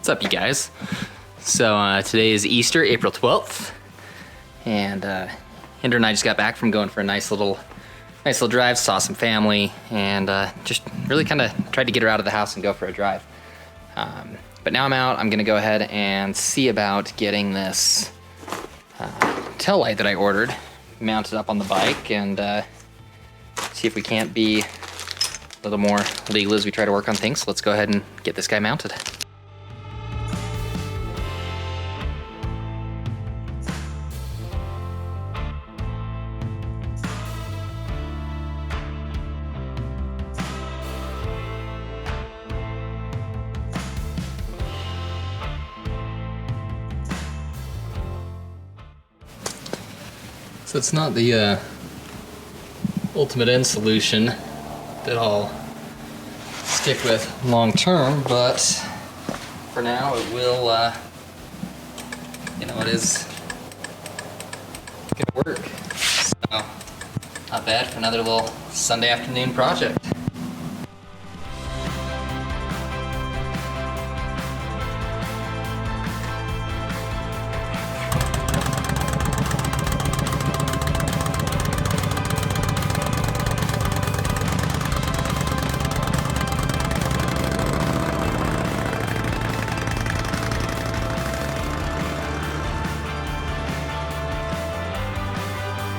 What's up, you guys? So today is Easter, April 12th, and Hinder and I just got back from going for a nice little drive, saw some family, and just really kind of tried to get her out of the house and go for a drive. But now I'm out. I'm gonna go ahead and see about getting this tail light that I ordered mounted up on the bike, and see if we can't be a little more legal as we try to work on things. So let's go ahead and get this guy mounted. So it's not the ultimate end solution that I'll stick with long term, but for now it will, it is gonna work. So not bad for another little Sunday afternoon project.